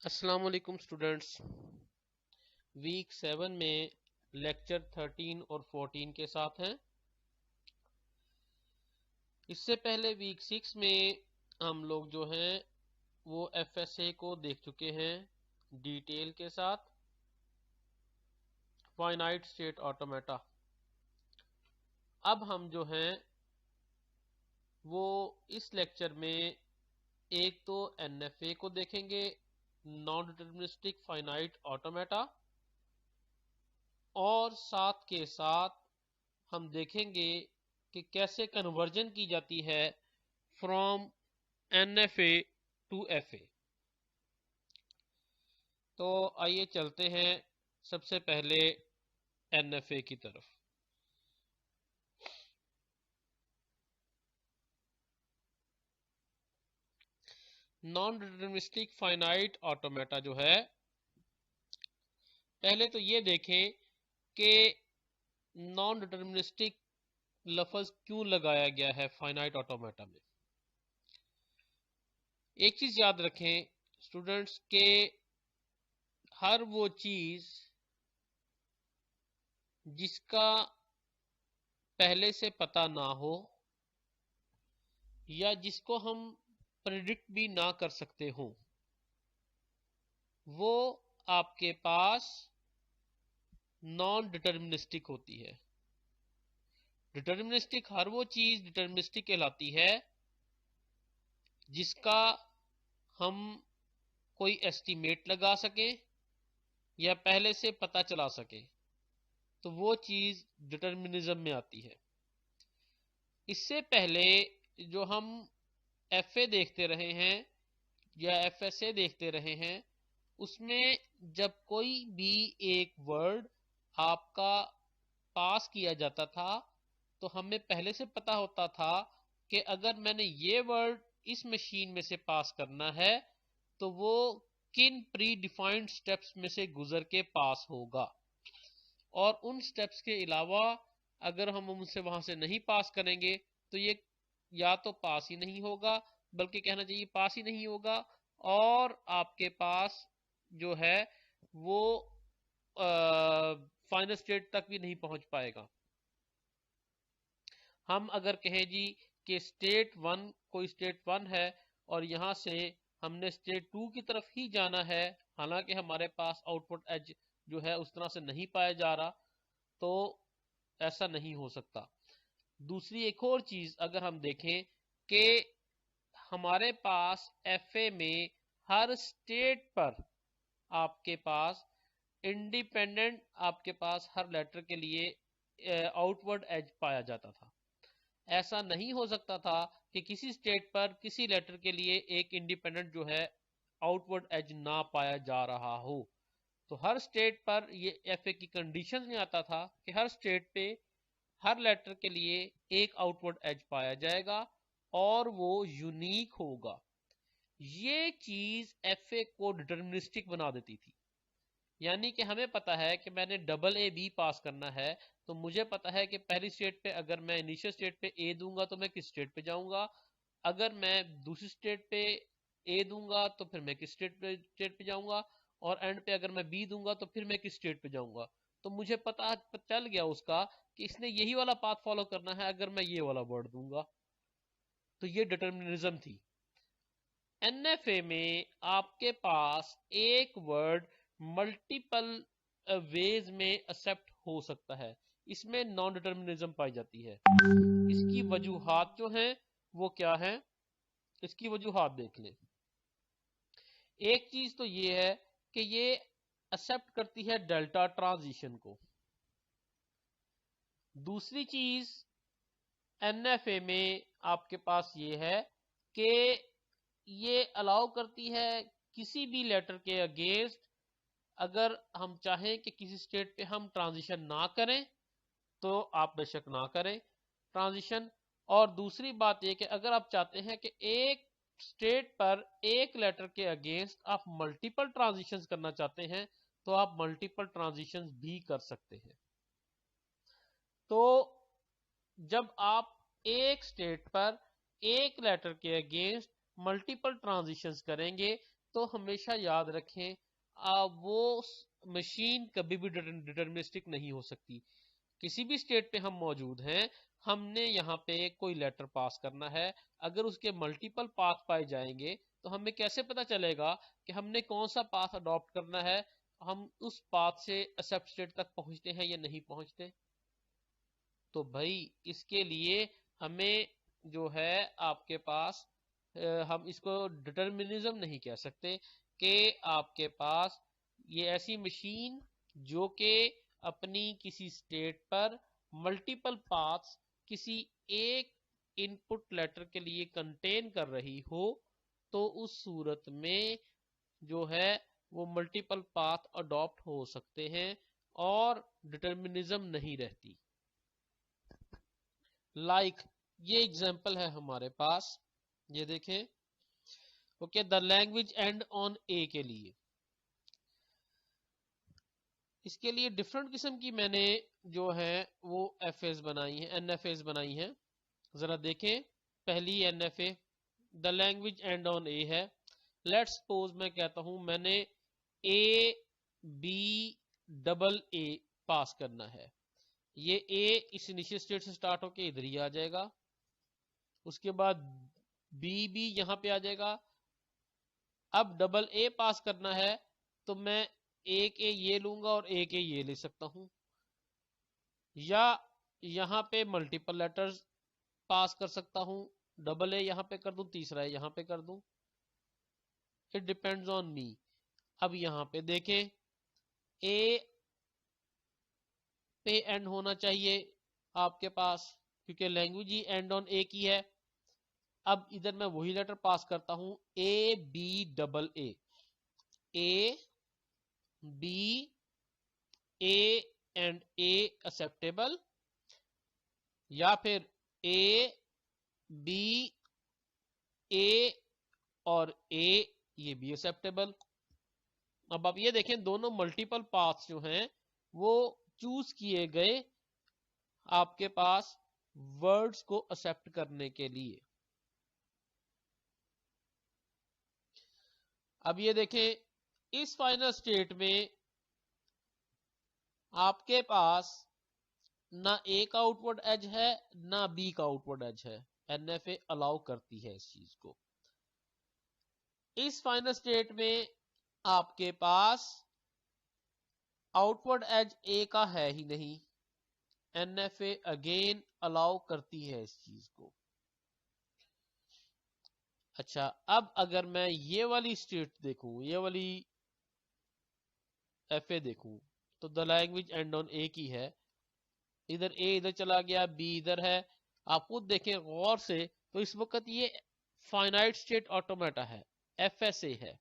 अस्सलाम वालेकुम students. Week 7 में लेक्चर 13 और 14 के साथ हैं। इससे पहले वीक 6 में हम लोग जो हैं वो एफएसए को देख चुके हैं डिटेल के साथ, फाइनाइट स्टेट ऑटोमेटा। अब हम जो हैं वो इस लेक्चर में एक तो एनएफए को देखेंगे, नॉन डिटर्मिनिस्टिक फाइनाइट ऑटोमेटा, और साथ के साथ हम देखेंगे कि कैसे कन्वर्जन की जाती है फ्रॉम एनएफए टू एफए। तो आइए चलते हैं सबसे पहले एनएफए की तरफ। नॉन डिटर्मिनिस्टिक फाइनाइट ऑटोमेटा जो है, पहले तो ये देखें कि नॉन डिटर्मिनिस्टिक लफ्ज क्यों लगाया गया है फाइनाइट ऑटोमेटा में। एक चीज याद रखें स्टूडेंट्स के हर वो चीज जिसका पहले से पता ना हो या जिसको हम प्रेडिक्ट भी ना कर सकते हो, वो आपके पास नॉन डिटर्मिनिस्टिक होती है। डिटर्मिनिस्टिक हर वो चीज डिटर्मिनिस्टिक कहलाती है जिसका हम कोई एस्टीमेट लगा सकें या पहले से पता चला सके, तो वो चीज डिटर्मिनिज्म में आती है। इससे पहले जो हम एफए देखते रहे हैं या एफएसए देखते रहे हैं, उसमें जब कोई भी एक वर्ड आपका पास किया जाता था तो हमें पहले से पता होता था कि अगर मैंने ये वर्ड इस मशीन में से पास करना है तो वो किन प्री डिफाइंड स्टेप्स में से गुजर के पास होगा, और उन स्टेप्स के अलावा अगर हम उनसे वहां से नहीं पास करेंगे तो ये या तो पास ही नहीं होगा, बल्कि कहना चाहिए पास ही नहीं होगा, और आपके पास जो है वो फाइनल स्टेट तक भी नहीं पहुंच पाएगा। हम अगर कहें जी कि स्टेट वन कोई स्टेट वन है और यहां से हमने स्टेट टू की तरफ ही जाना है, हालांकि हमारे पास आउटपुट एज जो है उस तरह से नहीं पाया जा रहा, तो ऐसा नहीं हो सकता। दूसरी एक और चीज अगर हम देखें कि हमारे पास एफए में हर स्टेट पर आपके पास इंडिपेंडेंट आपके पास हर लेटर के लिए आउटवर्ड एज पाया जाता था। ऐसा नहीं हो सकता था कि किसी स्टेट पर किसी लेटर के लिए एक इंडिपेंडेंट जो है आउटवर्ड एज ना पाया जा रहा हो। तो हर स्टेट पर ये एफए की कंडीशन में आता था कि हर स्टेट पे हर लेटर के लिए एक आउटवर्ड एज पाया जाएगा और वो यूनिक होगा। ये चीज एफए को डिटर्मिनिस्टिक बना देती थी। यानी कि हमें पता है कि मैंने डबल ए बी पास करना है, तो मुझे पता है कि पहली स्टेट पे अगर मैं इनिशियल स्टेट पे ए दूंगा तो मैं किस स्टेट पे जाऊंगा, अगर मैं दूसरी स्टेट पे ए दूंगा तो फिर मैं किस स्टेट पे जाऊंगा, और एंड पे अगर मैं बी दूंगा तो फिर मैं किस स्टेट पे जाऊंगा। तो मुझे पता चल गया उसका कि इसने यही वाला पाथ फॉलो करना है अगर मैं ये वाला वर्ड दूंगा। तो ये डिटर्मिनिज्म थी। एनएफए में आपके पास एक वर्ड मल्टीपल वेज में एक्सेप्ट हो सकता है, इसमें नॉन डिटर्मिनिज्म पाई जाती है। इसकी वजूहात जो हैं वो क्या है, इसकी वजूहात देख लें। एक चीज तो ये है कि ये एक्सेप्ट करती है डेल्टा ट्रांजिशन को। दूसरी चीज एनएफए में आपके पास ये है कि ये अलाउ करती है किसी भी लेटर के अगेंस्ट, अगर हम चाहें कि किसी स्टेट पे हम ट्रांजिशन ना करें तो आप बेशक ना करें ट्रांजिशन। और दूसरी बात यह कि अगर आप चाहते हैं कि एक स्टेट पर एक लेटर के अगेंस्ट आप मल्टीपल ट्रांजिशंस करना चाहते हैं तो आप मल्टीपल ट्रांजिशंस भी कर सकते हैं। तो जब आप एक स्टेट पर एक लेटर के अगेंस्ट मल्टीपल ट्रांजिशंस करेंगे तो हमेशा याद रखें वो मशीन कभी भी डिटर्मिनिस्टिक नहीं हो सकती। किसी भी स्टेट पे हम मौजूद हैं, हमने यहाँ पे कोई लेटर पास करना है, अगर उसके मल्टीपल पाथ पाए जाएंगे तो हमें कैसे पता चलेगा कि हमने कौन सा पाथ अडॉप्ट करना है, हम उस पाथ से एक्सेप्ट स्टेट तक पहुंचते हैं या नहीं पहुंचते। तो भाई इसके लिए हमें जो है आपके पास हम इसको डिटर्मिनिज्म नहीं कह सकते कि आपके पास ये ऐसी मशीन जो कि अपनी किसी स्टेट पर मल्टीपल पाथ्स किसी एक इनपुट लेटर के लिए कंटेन कर रही हो, तो उस सूरत में जो है वो मल्टीपल पाथ अडॉप्ट हो सकते हैं और डिटर्मिनिज्म नहीं रहती। ये एग्जांपल है हमारे पास, ये देखें। Okay, the language end on A के लिए, इसके लिए डिफरेंट किस्म की मैंने जो है वो एफएस बनाई है, एनएफएस बनाई है। जरा देखें, पहली NFA the language end on A है। लेट्स सपोज मैं कहता हूं मैंने ए बी डबल ए पास करना है। ये ए इस इनिशियल स्टेट से स्टार्ट होके इधर ही आ जाएगा, उसके बाद बी भी यहां पे आ जाएगा। अब डबल ए पास करना है तो मैं एक ए ये लूंगा और एक ए ये ले सकता हूं, या यहां पे मल्टीपल लेटर्स पास कर सकता हूं, डबल ए यहां पे कर दूं, तीसरा ए यहां पे कर दूं, इट डिपेंड्स ऑन मी। अब यहां पे देखें, ए पे एंड होना चाहिए आपके पास, क्योंकि लैंग्वेज ही एंड ऑन ए की है। अब इधर मैं वही लेटर पास करता हूं, A B double A, A B A and A acceptable, या फिर ए बी ए और ए ये भी एक्सेप्टेबल। अब आप ये देखें, दोनों मल्टीपल पाथ्स जो हैं वो चूज किए गए आपके पास वर्ड्स को एक्सेप्ट करने के लिए। अब ये देखें, इस फाइनल स्टेट में आपके पास ना ए का आउटवर्ड एज है ना बी का आउटवर्ड एज है, एनएफए अलाउ करती है इस चीज को। इस फाइनल स्टेट में आपके पास आउटवर्ड एज ए का है ही नहीं, एनएफए अगेन अलाउ करती है इस चीज को। अच्छा, अब अगर मैं ये वाली स्टेट देखूं, ये वाली एफए देखूं, तो द लैंग्वेज एंड ऑन ए की है, इधर ए इधर चला गया, बी इधर है। आप खुद देखें गौर से, तो इस वक्त ये फाइनाइट स्टेट ऑटोमेटा है, एफएसए है।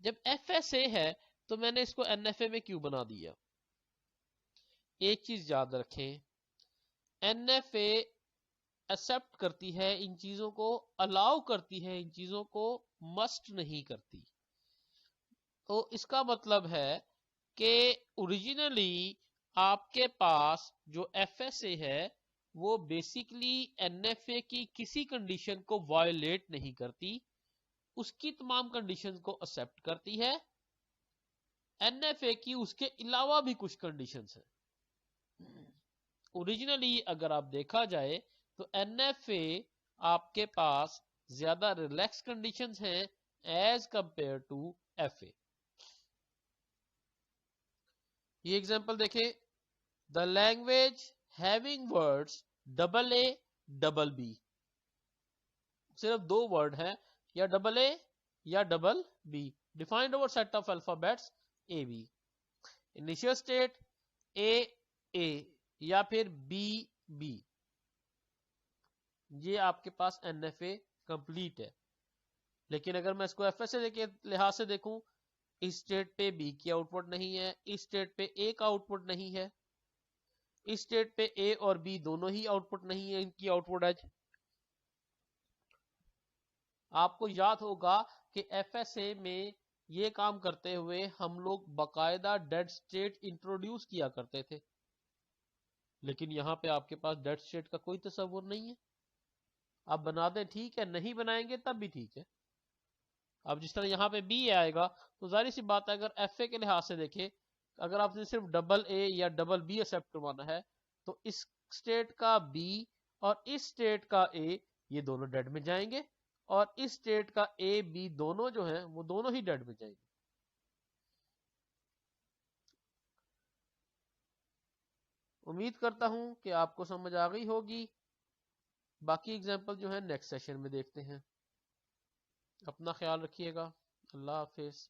जब एफएसए है तो मैंने इसको एनएफए में क्यों बना दिया? एक चीज याद रखें, एनएफए एक्सेप्ट करती है इन चीजों को, अलाउ करती है इन चीजों को, मस्ट नहीं करती। तो इसका मतलब है कि ओरिजिनली आपके पास जो एफएसए है वो बेसिकली एनएफए की किसी कंडीशन को वायोलेट नहीं करती, उसकी तमाम कंडीशंस को एक्सेप्ट करती है। एनएफए की उसके अलावा भी कुछ कंडीशंस हैं। ओरिजिनली अगर आप देखा जाए तो एनएफए आपके पास ज्यादा रिलैक्स कंडीशंस हैं एज कंपेयर टू एफए। ये एग्जांपल देखें, the language having words double A double B, सिर्फ दो वर्ड है, या डबल ए या double B, defined over set of alphabets A B. Initial state A A या फिर बी बी, ये आपके पास एनएफए कंप्लीट है। लेकिन अगर मैं इसको एफएसए के लिहाज से देखूं, इस स्टेट पे बी की आउटपुट नहीं है, इस स्टेट पे ए का आउटपुट नहीं है, इस स्टेट पे ए और बी दोनों ही आउटपुट नहीं है, इनकी आउटपुट एज। आपको याद होगा कि एफएसए में ये काम करते हुए हम लोग बकायदा डेड स्टेट इंट्रोड्यूस किया करते थे, लेकिन यहां पे आपके पास डेड स्टेट का कोई तस्वुर नहीं है। आप बना दें ठीक है, नहीं बनाएंगे तब भी ठीक है। अब जिस तरह यहाँ पे बी आएगा तो जाहिर सी बात है, अगर एफ ए के लिहाज से देखें, अगर आपने सिर्फ डबल ए या डबल बी एक्सेप्ट करवाना है तो इस स्टेट का बी और इस स्टेट का ए ये दोनों डेड में जाएंगे, और इस स्टेट का ए बी दोनों जो है वो दोनों ही डेड में जाएंगे। उम्मीद करता हूं कि आपको समझ आ गई होगी। बाकी एग्जाम्पल जो है नेक्स्ट सेशन में देखते हैं। अपना ख्याल रखिएगा। अल्लाह हाफिज।